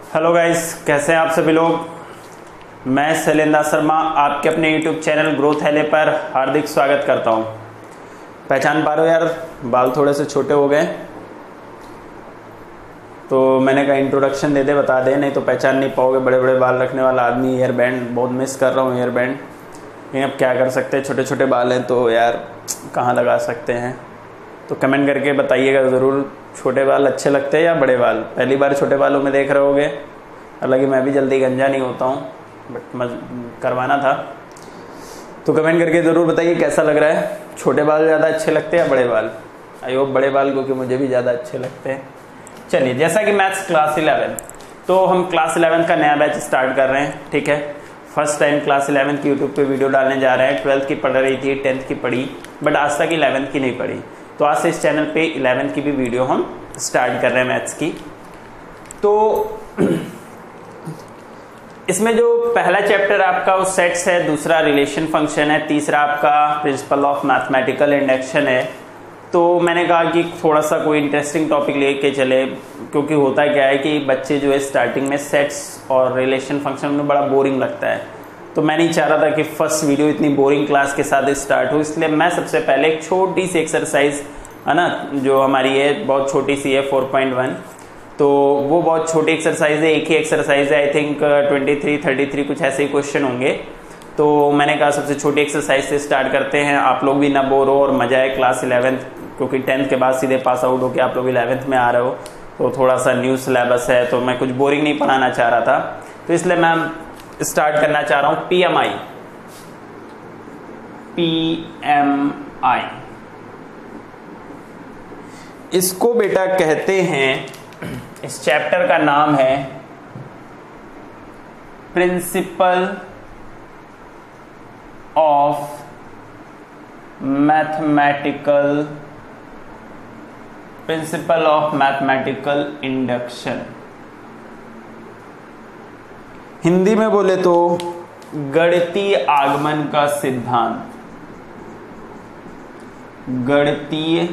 Hello guys, कैसे हैं आप सभी लोग। मैं शैलेंद्र शर्मा आपके अपने यूट्यूब चैनल ग्रोथ हेले पर हार्दिक स्वागत करता हूं। पहचान पा रहे हो यार, बाल थोड़े से छोटे हो गए तो मैंने कहा इंट्रोडक्शन दे दे, बता दे, नहीं तो पहचान नहीं पाओगे। बड़े बड़े बाल रखने वाला आदमी। ईयर बैंड बहुत मिस कर रहा हूँ, ईयर बैंड। लेकिन अब क्या कर सकते हैं, छोटे छोटे बाल हैं तो यार कहाँ लगा सकते हैं। तो कमेंट करके बताइएगा ज़रूर, छोटे बाल अच्छे लगते हैं या बड़े बाल। पहली बार छोटे बालों में देख रहे होगे। हालांकि मैं भी जल्दी गंजा नहीं होता हूँ, बट करवाना था। तो कमेंट करके ज़रूर बताइए कैसा लग रहा है। छोटे बाल ज़्यादा अच्छे लगते हैं या बड़े बाल। आई होप बड़े बाल, क्योंकि मुझे भी ज़्यादा अच्छे लगते हैं। चलिए, जैसा कि मैथ्स क्लास 11, तो हम क्लास 11 का नया बैच स्टार्ट कर रहे हैं। ठीक है, फर्स्ट टाइम क्लास 11 की यूट्यूब पे वीडियो डालने जा रहे हैं। 12th की पढ़ रही थी, 10th की पढ़ी, बट आज तक 11th की नहीं पढ़ी। तो आज से इस चैनल पे 11th की भी वीडियो हम स्टार्ट कर रहे हैं मैथ्स की। तो इसमें जो पहला चैप्टर आपका वो सेट्स है, दूसरा रिलेशन फंक्शन है, तीसरा आपका प्रिंसिपल ऑफ मैथमेटिकल इंडक्शन है। तो मैंने कहा कि थोड़ा सा कोई इंटरेस्टिंग टॉपिक लेके चले, क्योंकि होता क्या है कि बच्चे जो है स्टार्टिंग में सेट्स और रिलेशन फंक्शन में बड़ा बोरिंग लगता है। तो मैं नहीं चाह रहा था कि फर्स्ट वीडियो इतनी बोरिंग क्लास के साथ स्टार्ट हो, इसलिए मैं सबसे पहले एक छोटी सी एक्सरसाइज है ना, जो हमारी है बहुत छोटी सी है 4.1। तो वो बहुत छोटी एक्सरसाइज है, एक ही एक्सरसाइज है। आई थिंक 23, 33 कुछ ऐसे ही क्वेश्चन होंगे। तो मैंने कहा सबसे छोटी एक्सरसाइज से स्टार्ट करते हैं, आप लोग भी ना बोर हो और मजा आए। क्लास 11, क्योंकि 10th के बाद सीधे पास आउट होकर आप लोग 11th में आ रहे हो, तो थोड़ा सा न्यू सिलेबस है, तो मैं कुछ बोरिंग नहीं पढ़ाना चाह रहा था। तो इसलिए मैं स्टार्ट करना चाह रहा हूं PMI। इसको बेटा कहते हैं, इस चैप्टर का नाम है principle of mathematical induction. Hindi में बोले तो गणितीय आगमन का सिद्धांत। गणितीय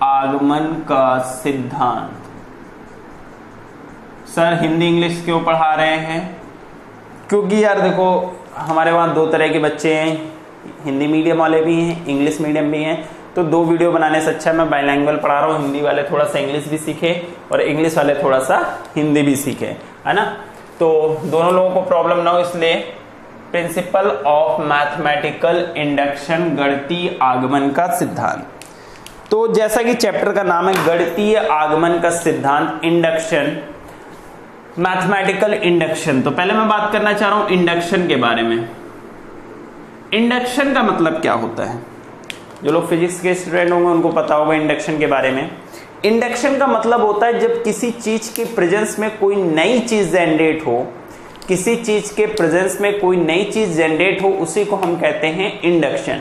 आगमन का सिद्धांत। सर हिंदी इंग्लिश क्यों पढ़ा रहे हैं? क्योंकि यार देखो, हमारे वहाँ दो तरह के बच्चे हैं, हिंदी मीडियम वाले भी हैं, इंग्लिश मीडियम भी हैं। तो दो वीडियो बनाने से अच्छा मैं बाइलैंग्वेज पढ़ा रहा हूँ। हिंदी वाले थोड़ा सा इंग्लिश भी सीखे और इंग्लिश वाले थोड़ा सा हिंदी भी सीखे, है ना। तो दोनों लोगों को प्रॉब्लम ना हो, इसलिए प्रिंसिपल ऑफ मैथमेटिकल इंडक्शन, गणितीय आगमन का सिद्धांत। तो जैसा कि चैप्टर का नाम है गणितीय आगमन का सिद्धांत, इंडक्शन, मैथमेटिकल इंडक्शन। तो पहले मैं बात करना चाह रहा हूं इंडक्शन के बारे में। इंडक्शन का मतलब क्या होता है? जो लोग फिजिक्स के स्टूडेंट होंगे उनको पता होगा इंडक्शन के बारे में। इंडक्शन का मतलब होता है जब किसी चीज के प्रेजेंस में कोई नई चीज जनरेट हो, किसी चीज के प्रेजेंस में कोई नई चीज जनरेट हो, उसी को हम कहते हैं इंडक्शन।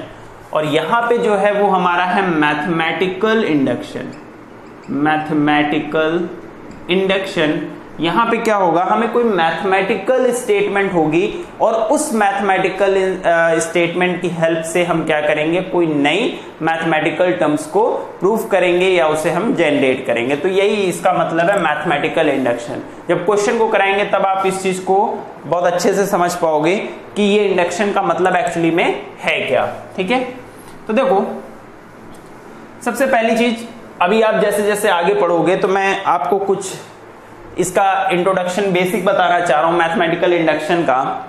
और यहां पे जो है वो हमारा है मैथमेटिकल इंडक्शन। मैथमेटिकल इंडक्शन, यहां पे क्या होगा, हमें कोई मैथमेटिकल स्टेटमेंट होगी और उस मैथमेटिकल स्टेटमेंट की हेल्प से हम क्या करेंगे, कोई नई मैथमेटिकल टर्म्स को प्रूव करेंगे या उसे हम जनरेट करेंगे। तो यही इसका मतलब है मैथमेटिकल इंडक्शन। जब क्वेश्चन को कराएंगे तब आप इस चीज को बहुत अच्छे से समझ पाओगे कि ये इंडक्शन का मतलब एक्चुअली में है क्या। ठीक है, तो देखो सबसे पहली चीज, अभी आप जैसे जैसे आगे पढ़ोगे तो मैं आपको कुछ इसका इंट्रोडक्शन बेसिक बताना चाह रहा हूं मैथमेटिकल इंडक्शन का।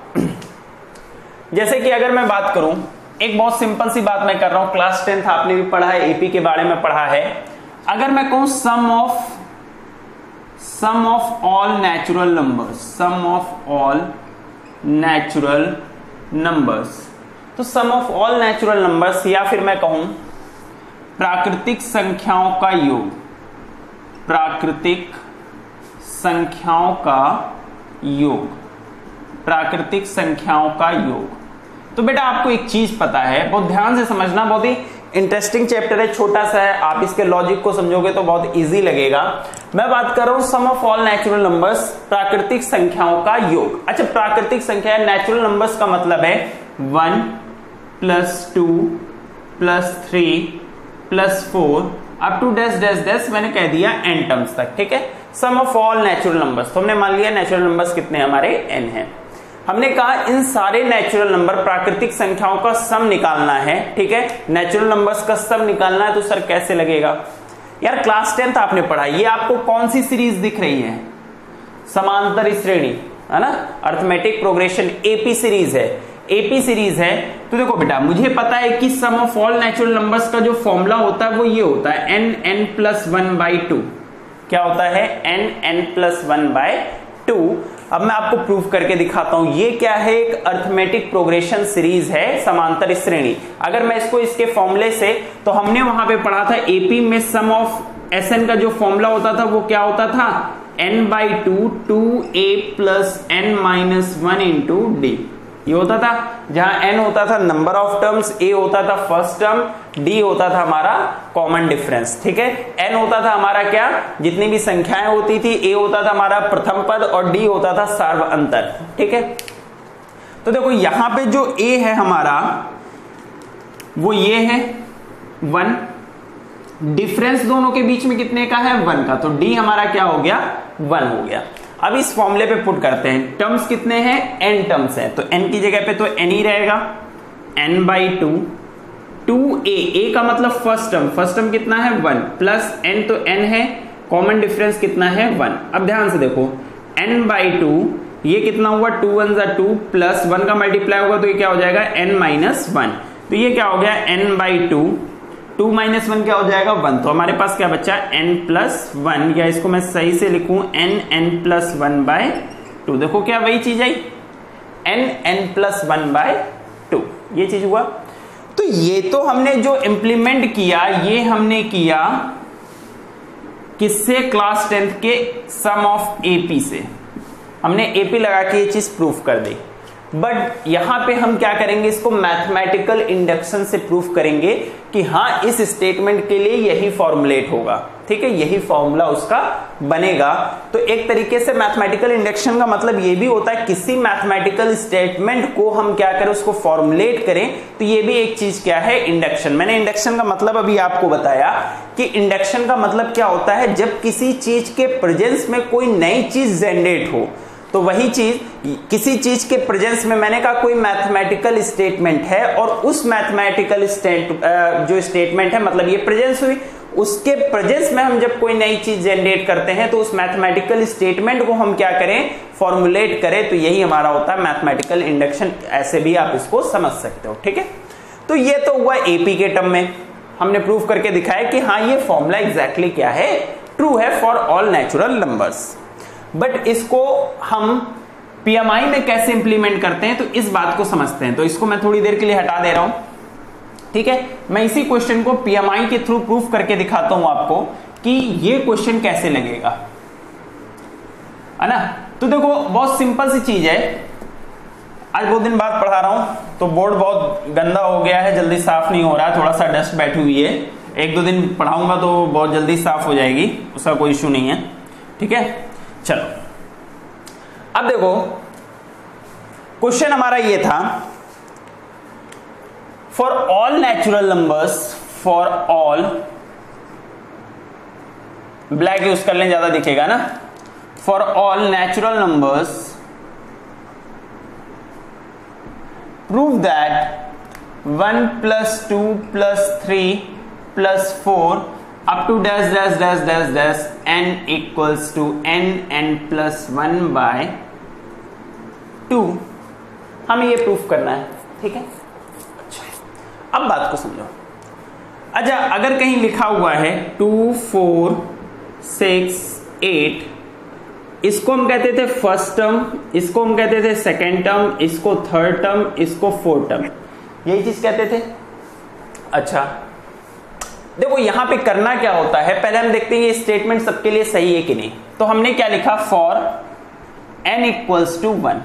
जैसे कि अगर मैं बात करूं, एक बहुत सिंपल सी बात मैं कर रहा हूं, क्लास 10th आपने भी पढ़ा है, एपी के बारे में पढ़ा है। अगर मैं कहूं sum of all natural numbers, sum of all natural numbers, तो sum of all natural numbers, या फिर मैं कहूं प्राकृतिक संख्याओं का योग, प्राकृतिक संख्याओं का योग, प्राकृतिक संख्याओं का योग। तो बेटा आपको एक चीज पता है, बहुत ध्यान से समझना, बहुत ही इंटरेस्टिंग चैप्टर है, छोटा सा है, आप इसके लॉजिक को समझोगे तो बहुत इजी लगेगा। मैं बात कर रहा हूं सम ऑफ ऑल नेचुरल नंबर्स, प्राकृतिक संख्याओं का योग। अच्छा, प्राकृतिक संख्या नेचुरल नंबर्स का मतलब है 1 + 2 + 3 +4 up to dash dash dash, मैंने कह दिया n टर्म्स तक। ठीक है, sum of all natural numbers. तो हमने मान लिया नेचुरल नंबर्स कितने हमारे n हैं। हमने कहा इन सारे नेचुरल नंबर प्राकृतिक संख्याओं का सम निकालना है, ठीक है। नेचुरल नंबर्स का सम निकालना है तो सर कैसे लगेगा यार, क्लास 10th आपने पढ़ा, ये आपको कौन सी सीरीज दिख रही है, समांतर श्रेणी, है ना, अर्थमेटिक प्रोग्रेशन, एपी सीरीज है, एपी सीरीज है। तो देखो बेटा, मुझे पता है कि सम ऑफ ऑल नेचुरल नंबर्स का जो फॉर्मूला होता है वो ये होता है n+1/2। क्या होता है, n+1/2। अब मैं आपको प्रूफ करके दिखाता हूं। ये क्या है, एक अर्थमेटिक प्रोग्रेशन सीरीज है, समांतर श्रेणी। अगर मैं इसको इसके फॉर्मूले से, तो हमने वहां पे पढ़ा था एपी में सम ऑफ एसएन का जो फॉर्मूला होता था वो क्या होता था, n/2 2a + n-1 × d। ये होता था, जहां n होता था नंबर ऑफ टर्म्स, a होता था फर्स्ट टर्म, d होता था हमारा कॉमन डिफरेंस, ठीक है। n होता था हमारा क्या, जितनी भी संख्याएं होती थी, a होता था हमारा प्रथम पद और d होता था सार्व अंतर, ठीक है। तो देखो यहां पे जो a है हमारा वो ये है 1, डिफरेंस दोनों के बीच में कितने का है, 1 का, तो d हमारा क्या हो गया, 1 हो गया। अब इस फॉर्मूले पे पुट करते हैं, टर्म्स कितने हैं, n टर्म्स हैं, तो n की जगह पे तो n ही रहेगा, n/2 2a, a का मतलब फर्स्ट टर्म कितना है 1 प्लस n, तो n है, कॉमन डिफरेंस कितना है 1। अब ध्यान से देखो n/2, ये कितना हुआ 2 1 = 2 प्लस 1 का मल्टीप्लाई होगा तो ये क्या हो जाएगा n-1, तो ये क्या हो गया n/2, 2 - 1 क्या हो जाएगा 1, तो हमारे पास क्या बचा n+1, या इसको मैं सही से लिखूं n+1/2। देखो क्या वही चीज आई, n+1/2, ये चीज हुआ। तो ये तो हमने जो इंप्लीमेंट किया, ये हमने किया किससे, क्लास 10th के सम ऑफ एपी से, हमने एपी लगा के ये चीज प्रूफ कर दी। बट यहां पे हम क्या करेंगे, इसको मैथमेटिकल इंडक्शन से प्रूफ करेंगे कि हाँ इस स्टेटमेंट के लिए यही फॉर्मुलेट होगा, ठीक है, यही फॉर्मूला उसका बनेगा। तो एक तरीके से मैथमेटिकल इंडक्शन का मतलब ये भी होता है किसी मैथमेटिकल स्टेटमेंट को हम क्या करें, उसको फॉर्मुलेट करें, तो ये भी एक चीज क्या है, इंडक्शन। मैंने इंडक्शन का मतलब अभी आपको बताया कि इंडक्शन का मतलब क्या होता है, जब किसी चीज के प्रेजेंस में कोई नई चीज जनरेट हो, तो वही चीज किसी चीज के प्रेजेंस में, मैंने कहा कोई मैथमेटिकल स्टेटमेंट है और उस मैथमेटिकल जो स्टेटमेंट है मतलब ये प्रेजेंस हुई, उसके प्रेजेंस में हम जब कोई नई चीज जनरेट करते हैं तो उस मैथमेटिकल स्टेटमेंट को हम क्या करें, फॉर्मुलेट करें, तो यही हमारा होता है मैथमेटिकल इंडक्शन। ऐसे भी आप इसको समझ सकते हो, ठीक है। तो ये तो हुआ एपी के टर्म में, हमने प्रूफ करके दिखाया कि हाँ ये फॉर्मूला एग्जैक्टली क्या है, ट्रू है for all natural numbers. But इसको हम पीएमआई में कैसे इंप्लीमेंट करते हैं, तो इस बात को समझते हैं। तो इसको मैं थोड़ी देर के लिए हटा दे रहा हूं, ठीक है। मैं इसी क्वेश्चन को पीएमआई के थ्रू प्रूफ करके दिखाता हूं आपको कि ये क्वेश्चन कैसे लगेगा, है ना। तो देखो बहुत सिंपल सी चीज है, आज बहुत दिन बाद पढ़ा रहा हूं तो बोर्ड बहुत गंदा हो गया है, जल्दी साफ नहीं हो रहा है, थोड़ा सा डस्ट बैठी हुई है। 1-2 दिन पढ़ाऊंगा तो बहुत जल्दी साफ हो जाएगी, उसका कोई इशू नहीं है, ठीक है। चलो अब देखो क्वेश्चन हमारा ये था, for all natural numbers, for all, black use कर लें ज्यादा दिखेगा ना, for all natural numbers prove that 1 + 2 + 3 + 4 up to dash dash dash dash dash n equals to n+1/2। हमें ये प्रूफ करना है, ठीक है। अच्छा अब बात को समझो। अच्छा अगर कहीं लिखा हुआ है 2 4 6 8, इसको हम कहते थे फर्स्ट टर्म, इसको हम कहते थे सेकेंड टर्म, इसको थर्ड टर्म, इसको फोर्थ टर्म, यही चीज कहते थे। अच्छा देखो यहां पे करना क्या होता है, पहले हम देखते हैं ये स्टेटमेंट सबके लिए सही है कि नहीं। तो हमने क्या लिखा, फॉर n = 1,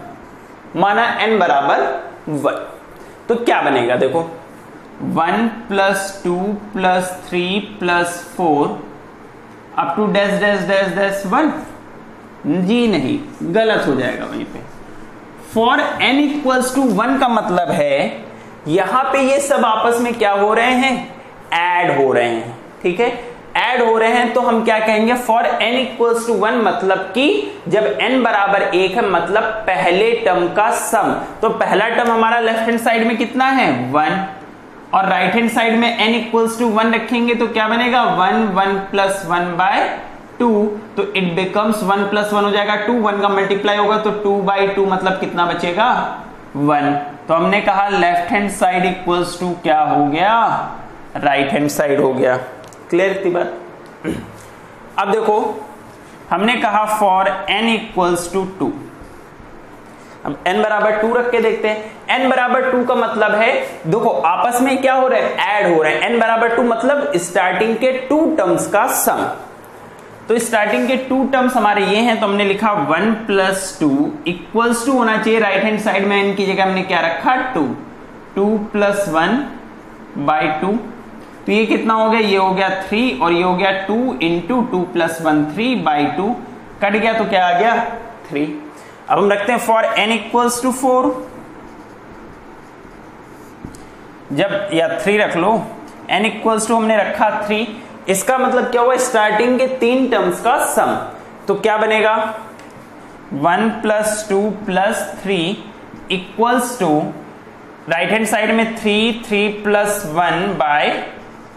माना n = 1, तो क्या बनेगा देखो 1 + 2 + 3 + 4 up to dash dash dash dash 1, जी नहीं, गलत हो जाएगा वहीं पे। फॉर n = 1 का मतलब है यहां पे ये सब आपस में क्या हो रहे हैं, ऐड हो रहे हैं, ठीक है। ऐड हो रहे हैं तो हम क्या कहेंगे, फॉर n इक्वल्स टू 1, मतलब कि जब n बराबर 1 है मतलब पहले टर्म का सम। तो पहला टर्म हमारा लेफ्ट हैंड साइड में कितना है 1, और राइट हैंड साइड में n इक्वल्स टू 1 रखेंगे तो क्या बनेगा 1, 1 प्लस 1 बाय 2, तो इट बिकम्स 1 प्लस 1 हो जाएगा 2, 1 का मल्टीप्लाई होगा तो 2 बाई 2 मतलब कितना बचेगा 1। तो हमने कहा left hand side equals to क्या हो गया, राइट हैंड साइड हो गया। क्लियर थी बात। अब देखो हमने कहा फॉर n इक्वल्स टू 2, अब n बराबर 2 रख के देखते हैं। n बराबर 2 का मतलब है, देखो आपस में क्या हो रहा है, ऐड हो रहे हैं। n बराबर 2 मतलब स्टार्टिंग के 2 टर्म्स का सम। तो स्टार्टिंग के 2 टर्म्स हमारे ये हैं, तो हमने लिखा 1 प्लस 2 इक्वल्स टू होना चाहिए राइट हैंड साइड में n की जगह हमने क्या रखा 2, 2 प्लस 1 बाई 2, तो ये कितना हो गया, ये हो गया 3 और ये हो गया 2 इंटू 2 प्लस 1 3 बाई 2, कट गया तो क्या आ गया 3। अब हम रखते हैं फॉर n इक्वल्स टू 4, जब या 3 रख लो, n इक्वल्स टू हमने रखा 3, इसका मतलब क्या हुआ, स्टार्टिंग के 3 टर्म्स का सम। तो क्या बनेगा 1 plus 2 plus 3 equals to right hand side में 3, 3 प्लस 1 बाय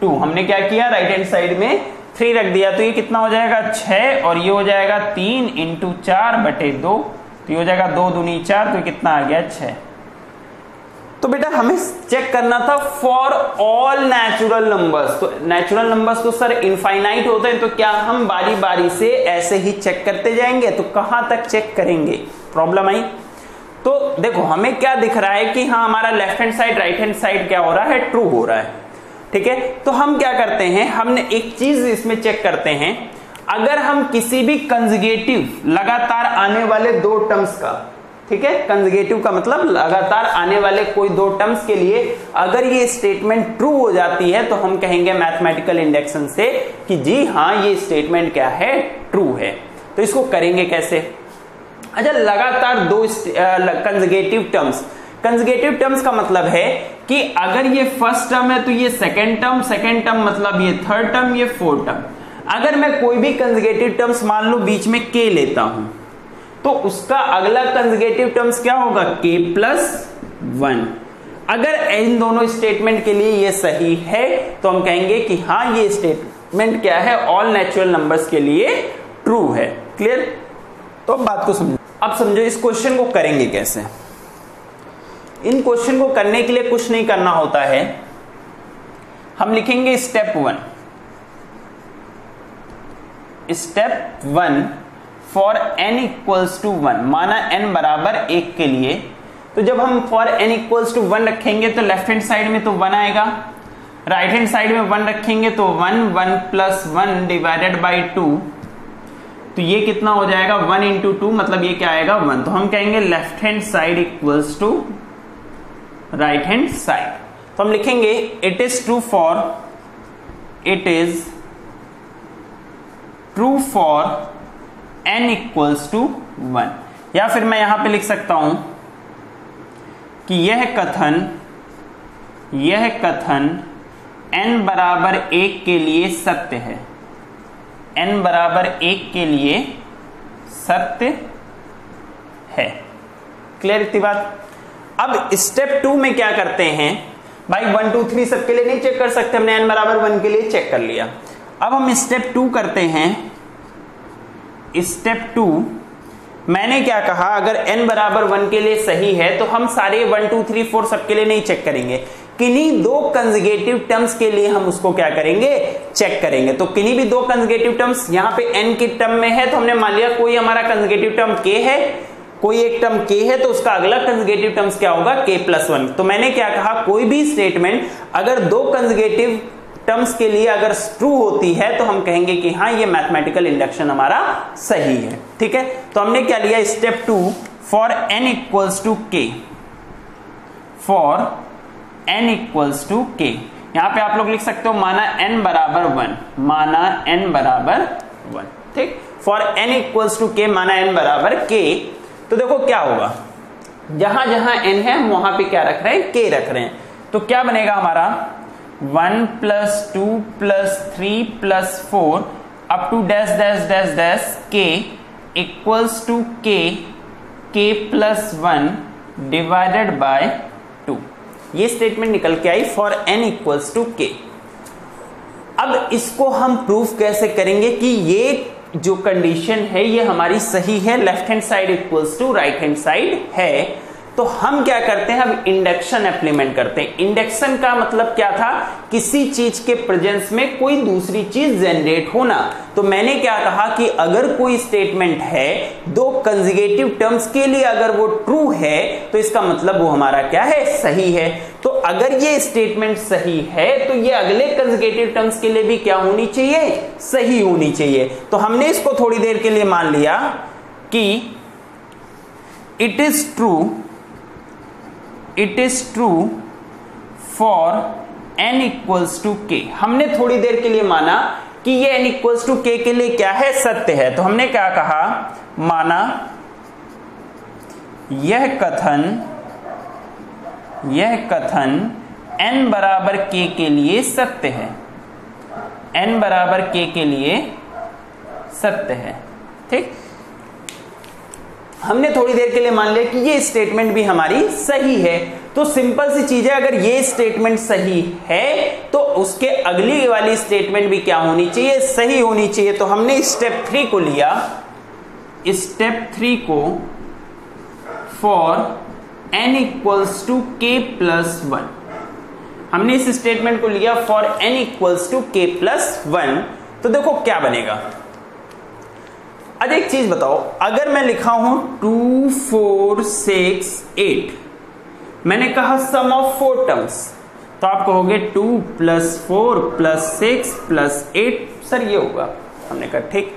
2, हमने क्या किया राइट हैंड साइड में 3 रख दिया, तो ये कितना हो जाएगा 6 और ये हो जाएगा 3 इंटू 4 बटे 2, तो ये हो जाएगा 2 दूनी 4, तो ये कितना आ गया 6। तो बेटा हमें चेक करना था फॉर ऑल नेचुरल नंबर्स। तो नेचुरल नंबर्स तो सर इनफाइनाइट होते हैं, तो क्या हम बारी बारी से ऐसे ही चेक करते जाएंगे, तो कहां तक चेक करेंगे, प्रॉब्लम आई। तो देखो हमें क्या दिख रहा है कि हाँ हमारा left hand side right hand side क्या हो रहा है, ट्रू हो रहा है, ठीक है। तो हम क्या करते हैं, हमने एक चीज इसमें चेक करते हैं, अगर हम किसी भी कंजुगेटिव लगातार आने वाले 2 टर्म्स का, ठीक है, कंजुगेटिव का मतलब लगातार आने वाले कोई 2 टर्म्स के लिए अगर ये स्टेटमेंट ट्रू हो जाती है तो हम कहेंगे मैथमेटिकल इंडक्शन से कि जी हाँ ये स्टेटमेंट क्या है, ट्रू है। तो इसको करेंगे कैसे, अच्छा लगातार 2 कंजुगेटिव टर्म्स, कंजुगेटिव टर्म्स का मतलब है कि अगर ये फर्स्ट टर्म है तो ये सेकंड टर्म मतलब ये थर्ड टर्म, ये फोर्थ टर्म। अगर मैं कोई भी कंजुगेटिव टर्म्स मान लो बीच में k लेता हूं तो उसका अगला कंजुगेटिव टर्म्स क्या होगा k प्लस 1। अगर इन दोनों स्टेटमेंट के लिए ये सही है तो हम कहेंगे कि हाँ ये स्टेटमेंट क्या है, ऑल नेचुरल नंबर्स के लिए ट्रू है। क्लियर। तो अब बात को समझो, अब समझो इस क्वेश्चन को करेंगे कैसे। इन क्वेश्चन को करने के लिए कुछ नहीं करना होता है, हम लिखेंगे step 1 for n equals to 1, माना n बराबर 1 के लिए, तो जब हम फॉर n इक्वल्स टू 1 रखेंगे तो लेफ्ट हैंड साइड में तो 1 आएगा, राइट हैंड साइड में 1 रखेंगे तो 1, 1 प्लस 1 डिवाइडेड बाई 2, तो ये कितना हो जाएगा 1 इंटू 2 मतलब ये क्या आएगा 1। तो हम कहेंगे left hand side equals to right hand side. तो हम लिखेंगे it is true for n equals to 1, या फिर मैं यहां पे लिख सकता हूं कि यह कथन n बराबर 1 के लिए सत्य है, n बराबर 1 के लिए सत्य है। क्लियर इतनी बात। अब स्टेप 2 में क्या करते हैं भाई, 1 2 3 सबके लिए नहीं चेक कर सकते, हमने n बराबर 1 के लिए चेक कर लिया। अब हम स्टेप 2 करते हैं। स्टेप 2 मैंने क्या कहा, अगर n बराबर 1 के लिए सही है तो हम सारे 1 2 3 4 सबके लिए नहीं चेक करेंगे, किन्हीं 2 कंजुगेटिव टर्म्स के लिए हम उसको क्या करेंगे, चेक करेंगे। तो किन्हीं भी 2 कंजुगेटिव टर्म्स, यहां पे n की टर्म में है तो हमने मान लिया कोई हमारा कंजुगेटिव टर्म k है, कोई एक टर्म k है, तो उसका अगला कंजुगेटिव टर्म्स क्या होगा k प्लस 1। तो मैंने क्या कहा, कोई भी स्टेटमेंट अगर 2 कंजुगेटिव टर्म्स के लिए अगर ट्रू होती है तो हम कहेंगे कि हाँ ये मैथमेटिकल इंडक्शन हमारा सही है। ठीक है, तो हमने क्या लिया, step 2 for n equals to k, for n equals to k। यहां पे आप लोग लिख सकते हो माना n बराबर 1, माना n बराबर 1। ठीक, for n equals to k, माना n बराबर k। तो देखो क्या होगा, जहां जहां n है वहां पे क्या रख रहे हैं, k रख रहे हैं। तो क्या बनेगा हमारा, 1 plus 2 plus 3 plus 4 up to dash dash dash dash k equals to k plus 1 divided by 2। ये स्टेटमेंट निकल के आई for n equals to k. अब इसको हम प्रूफ कैसे करेंगे कि ये जो कंडीशन है ये हमारी सही है, left hand side equals to right hand side है। तो हम क्या करते हैं, अब इंडक्शन इम्प्लीमेंट करते हैं। इंडक्शन का मतलब क्या था, किसी चीज के प्रेजेंस में कोई दूसरी चीज जनरेट होना। तो मैंने क्या कहा कि अगर कोई स्टेटमेंट है दो कंजुगेटिव टर्म्स के लिए अगर वो ट्रू है तो इसका मतलब वो हमारा क्या है, सही है। तो अगर ये स्टेटमेंट सही है तो ये अगले कंजुगेटिव टर्म्स के लिए भी क्या होनी चाहिए, सही होनी चाहिए। तो हमने इसको थोड़ी देर के लिए मान लिया कि it is true for n equals to k. हमने थोड़ी देर के लिए माना कि ये n इक्वल्स टू के के लिए क्या है, सत्य है। तो हमने क्या कहा, माना यह कथन n बराबर k के लिए सत्य है, n बराबर k के लिए सत्य है। ठीक, हमने थोड़ी देर के लिए मान लिया कि ये स्टेटमेंट भी हमारी सही है। तो सिंपल सी चीज है, अगर ये स्टेटमेंट सही है तो उसके अगली वाली स्टेटमेंट भी क्या होनी चाहिए, सही होनी चाहिए। तो हमने स्टेप 3 को लिया, स्टेप 3 को for n equals to k plus 1। हमने इस स्टेटमेंट को लिया for n equals to k plus 1। तो देखो क्या बनेगा। अब एक चीज बताओ, अगर मैं लिखा हूं 2 4 6 8, मैंने कहा सम ऑफ 4 टर्म्स, तो आप कहोगे 2 प्लस 4 प्लस 6 प्लस 8, सर ये होगा। हमने कहा ठीक।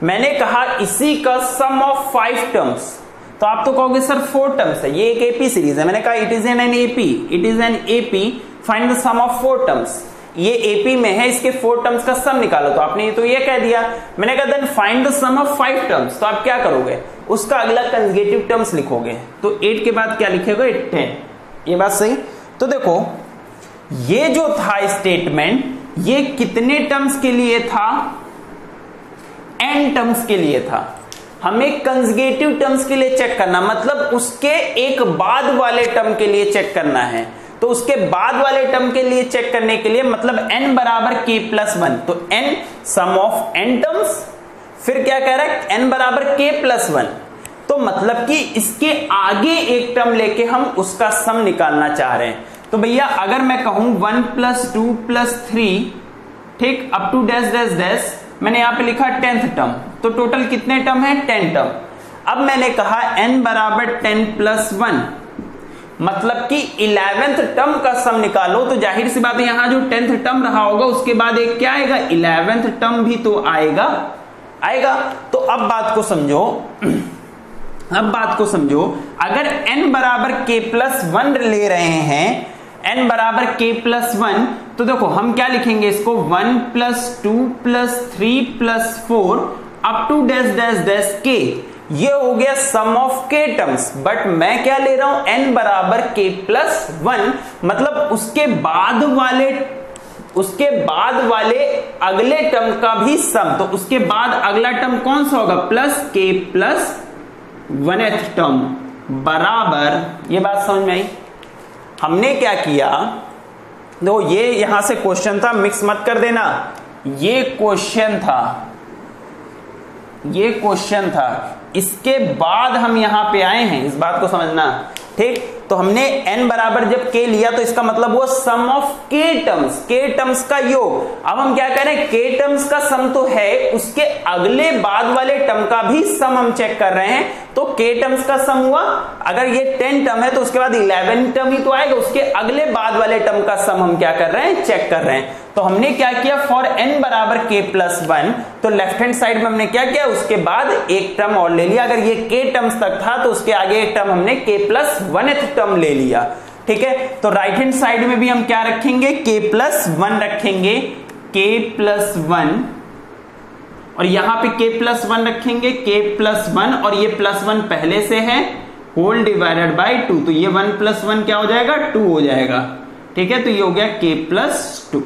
मैंने कहा इसी का सम ऑफ 5 टर्म्स, तो आप तो कहोगे सर 4 टर्म्स है, ये एक एपी सीरीज है। मैंने कहा it is an AP, find the sum of 4 terms. ये एपी में है, इसके 4 टर्म्स का सम निकालो। तो आपने तो ये कह दिया। मैंने कहा then find the sum of 5 terms. तो आप क्या करोगे, उसका अगला कंजुगेटिव टर्म्स लिखोगे। तो 8 के बाद क्या लिखेगा, 10। ये बात सही। तो देखो ये जो था स्टेटमेंट, ये कितने टर्म्स के लिए था, n टर्म्स के लिए था। हमें कंजुगेटिव टर्म्स के लिए चेक करना, मतलब उसके एक बाद वाले टर्म के लिए चेक करना है। तो उसके बाद वाले टर्म के लिए चेक करने के लिए मतलब n बराबर k प्लस 1, तो n sum of n terms, फिर क्या कह रहा है, n बराबर k प्लस 1। तो मतलब कि इसके आगे एक टर्म लेके हम उसका सम निकालना चाह रहे हैं। तो भैया अगर मैं कहूं 1 प्लस 2 प्लस 3, ठीक, up to dash dash dash, मैंने यहां पे लिखा 10th टर्म, तो टोटल कितने टर्म है, 10 टर्म। अब मैंने कहा n बराबर 10 प्लस 1, मतलब कि 11th टर्म का सम निकालो। तो जाहिर सी बात है यहां जो 10th टर्म रहा होगा उसके बाद एक क्या आएगा, 11th टर्म भी तो आएगा। तो अब बात को समझो, अगर n बराबर k प्लस 1 ले रहे हैं, n बराबर k प्लस 1, तो देखो हम क्या लिखेंगे इसको, 1 plus 2 plus 3 plus 4 up to dash dash dash k। ये हो गया sum of k terms, but मैं क्या ले रहा हूं, n बराबर k प्लस 1, मतलब उसके बाद वाले अगले टर्म का भी सम। तो उसके बाद अगला टर्म कौन सा होगा, plus k plus 1th term बराबर, ये बात समझ में आई। हमने क्या किया, देखो ये यहां से क्वेश्चन था, मिक्स मत कर देना, ये क्वेश्चन था, इसके बाद हम यहां पे आए हैं, इस बात को समझना, ठीक। तो हमने n बराबर जब k लिया तो इसका मतलब हुआ सम ऑफ k टर्म्स का योग। अब हम क्या करें, k टर्म्स का सम तो है, उसके अगले बाद वाले टर्म का भी सम हम चेक कर रहे हैं। तो k टर्म्स का सम हुआ, अगर ये 10 टर्म है तो उसके बाद 11 टर्म ही तो आएगा, उसके अगले बाद वाले टर्म का सम हम क्या कर रहे हैं, चेक कर रहे हैं। तो हमने क्या किया, फॉर n बराबर k प्लस 1, तो लेफ्ट हैंड साइड में हमने क्या किया, उसके बाद एक टर्म और ले लिया। अगर ये k टर्म्स तक था तो उसके आगे एक टर्म हमने k प्लस 1th टर्म ले लिया, ठीक है। तो राइट हैंड साइड में भी हम क्या रखेंगे, k प्लस 1 रखेंगे, k प्लस 1, और यहां पे k प्लस 1 रखेंगे, k प्लस 1, और ये प्लस 1 पहले से है, होल डिवाइडेड बाय 2। तो ये 1 प्लस 1 क्या हो जाएगा, 2 हो जाएगा, ठीक है, तो ये हो गया k+2।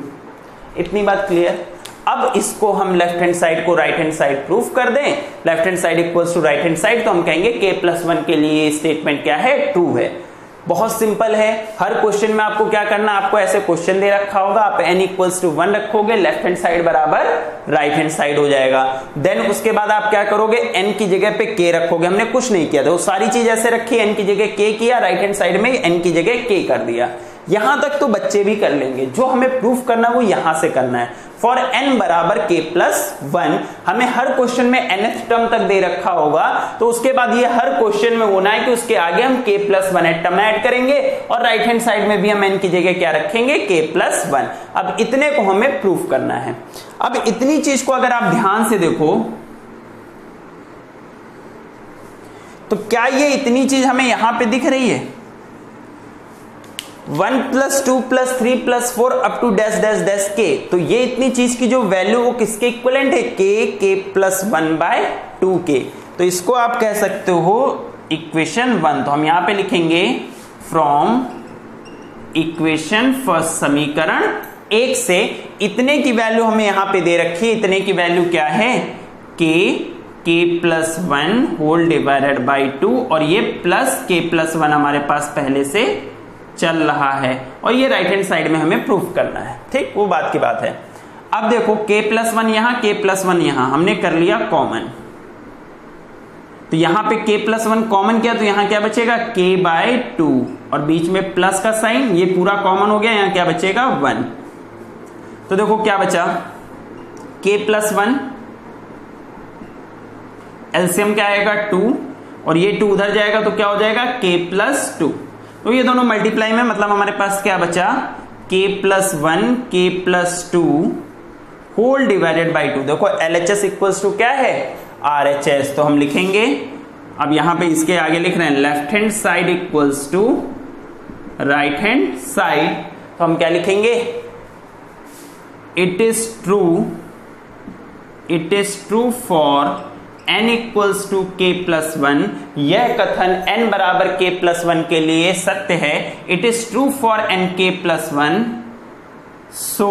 इतनी बात क्लियर। अब इसको हम लेफ्ट हैंड साइड को राइट हैंड साइड प्रूफ कर दें, left hand side equals to right hand side, तो हम कहेंगे k+1 के लिए स्टेटमेंट क्या है, 2 है। बहुत सिंपल है। हर क्वेश्चन में आपको क्या करना, आपको ऐसे क्वेश्चन दे रखा होगा, आप n इक्वल्स टू 1 रखोगे, लेफ्ट हैंड साइड बराबर राइट हैंड साइड हो जाएगा। देन उसके बाद आप क्या करोगे, n की जगह पे k रखोगे। हमने कुछ नहीं किया था, वो सारी चीज ऐसे रखी, n की जगह k किया, राइट हैंड साइड में n की जगह k कर दिया। यहां तक तो बच्चे भी कर लेंगे, जो हमें प्रूफ करना वो यहां से करना है। फॉर n बराबर k+1, हमें हर क्वेश्चन में nth टर्म तक दे रखा होगा, तो उसके बाद ये हर क्वेश्चन में होना है कि उसके आगे हम k+1 टर्म ऐड करेंगे और राइट हैंड साइड में भी हम n की जगह क्या रखेंगे, k+1। अब इतने को हमें प्रूफ करना है। अब इतनी चीज को अगर आप ध्यान से देखो तो क्या ये इतनी चीज हमें यहां पे दिख रही है, 1+2+3+4 up to dash dash dash k, तो ये इतनी चीज की जो वैल्यू वो किसके इक्विवेलेंट है, k+1/2k। तो इसको आप कह सकते हो इक्वेशन 1। तो हम यहां पे लिखेंगे फ्रॉम इक्वेशन फर्स्ट, समीकरण 1 से इतने की वैल्यू हमें यहां पे दे रखी है। इतने की वैल्यू क्या है, k+1 होल डिवाइडेड बाई 2, और ये प्लस k+1 हमारे पास पहले से चल रहा है, और ये राइट हैंड साइड में हमें प्रूफ करना है। ठीक, वो बात की बात है। अब देखो k+1 यहां, k+1 यहां हमने कर लिया कॉमन, तो यहां पे k+1 कॉमन किया तो यहां क्या बचेगा, k/2, और बीच में प्लस का साइन, ये पूरा कॉमन हो गया, यहां क्या बचेगा, 1। तो देखो क्या बचा, k+1 एलसीएम क्या आएगा, 2, और ये 2 उधर जाएगा तो क्या हो जाएगा, k+2। तो ये दोनों मल्टीप्लाई में, मतलब हमारे पास क्या बचा, k+1 k+2 whole divided by 2। देखो LHS इक्वल्स टू क्या है, RHS, तो हम लिखेंगे, अब यहां पे इसके आगे लिख रहे हैं left hand side equals to right hand side, तो हम क्या लिखेंगे, it is true for n equals to k+1। यह कथन n बराबर k+1 के लिए सत्य है। It is true for n k+1, so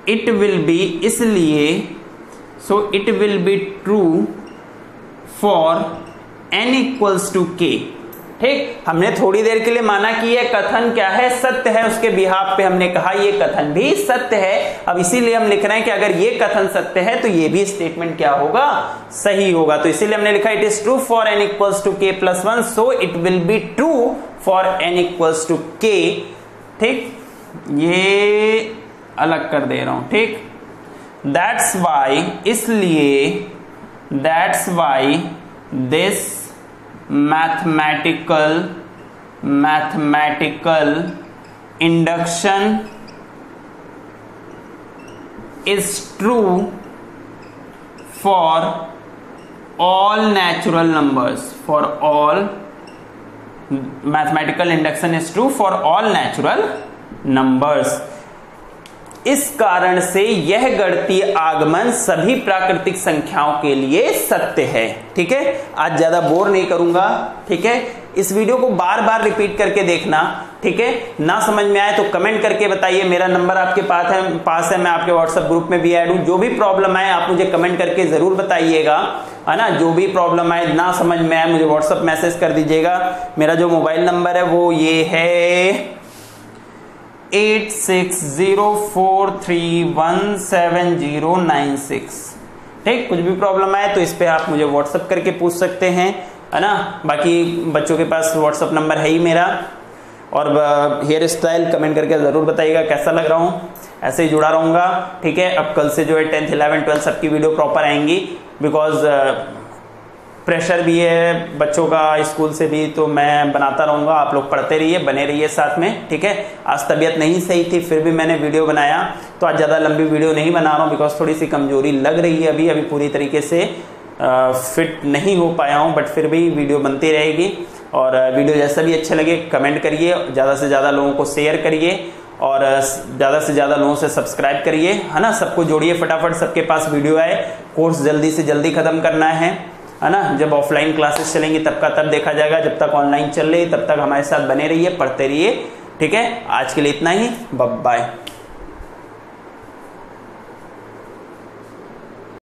it will be, इसलिए so it will be true for n equals to k। ठीक, हमने थोड़ी देर के लिए माना कि यह कथन क्या है, सत्य है, उसके बिहाफ पे हमने कहा यह कथन भी सत्य है। अब इसीलिए हम लिख रहे हैं कि अगर यह कथन सत्य है तो यह भी स्टेटमेंट क्या होगा, सही होगा। तो इसीलिए हमने लिखा it is true for n equals to k+1, so it will be true for n equals to k। ठीक, ये अलग कर दे रहा हूं। ठीक, दैट्स वाई, इसलिए that's why this mathematical induction is true for all natural numbers. For all, mathematical induction is true for all natural numbers. इस कारण से यह गणितीय आगमन सभी प्राकृतिक संख्याओं के लिए सत्य है। ठीक है, आज ज्यादा बोर नहीं करूंगा। ठीक है, इस वीडियो को बार बार रिपीट करके देखना। ठीक है, ना समझ में आए तो कमेंट करके बताइए। मेरा नंबर आपके पास है, मैं आपके व्हाट्सएप ग्रुप में भी ऐड हूं। जो भी प्रॉब्लम आए आप मुझे कमेंट करके जरूर बताइएगा, है ना। जो भी प्रॉब्लम आए, ना समझ में आए, मुझे व्हाट्सएप मैसेज कर दीजिएगा। मेरा जो मोबाइल नंबर है वो ये है 8604317096। ठीक, कुछ भी प्रॉब्लम आए तो इस पे आप मुझे व्हाट्सएप करके पूछ सकते हैं, है ना। बाकी बच्चों के पास व्हाट्सएप नंबर है ही मेरा। और हेयर स्टाइल कमेंट करके जरूर बताइएगा कैसा लग रहा हूँ, ऐसे ही जुड़ा रहूंगा। ठीक है, अब कल से जो है 10th 11th 12th सबकी वीडियो प्रॉपर आएंगी, बिकॉज प्रेशर भी है बच्चों का स्कूल से भी, तो मैं बनाता रहूंगा। आप लोग पढ़ते रहिए, बने रहिए साथ में। ठीक है, आज तबीयत नहीं सही थी फिर भी मैंने वीडियो बनाया, तो आज ज़्यादा लंबी वीडियो नहीं बना रहा हूँ, बिकॉज थोड़ी सी कमजोरी लग रही है अभी पूरी तरीके से फिट नहीं हो पाया हूँ, बट फिर भी वीडियो बनती रहेगी। और वीडियो जैसा भी अच्छा लगे कमेंट करिए, ज़्यादा से ज़्यादा लोगों को शेयर करिए, और ज़्यादा से ज़्यादा लोगों से सब्सक्राइब करिए, है ना। सबको जोड़िए फटाफट, सबके पास वीडियो आए। कोर्स जल्दी से जल्दी खत्म करना है ना। जब ऑफलाइन क्लासेस चलेंगी तब का तब देखा जाएगा, जब तक ऑनलाइन चल रही तब तक हमारे साथ बने रहिए, पढ़ते रहिए, ठीक है, आज के लिए इतना ही, बाय।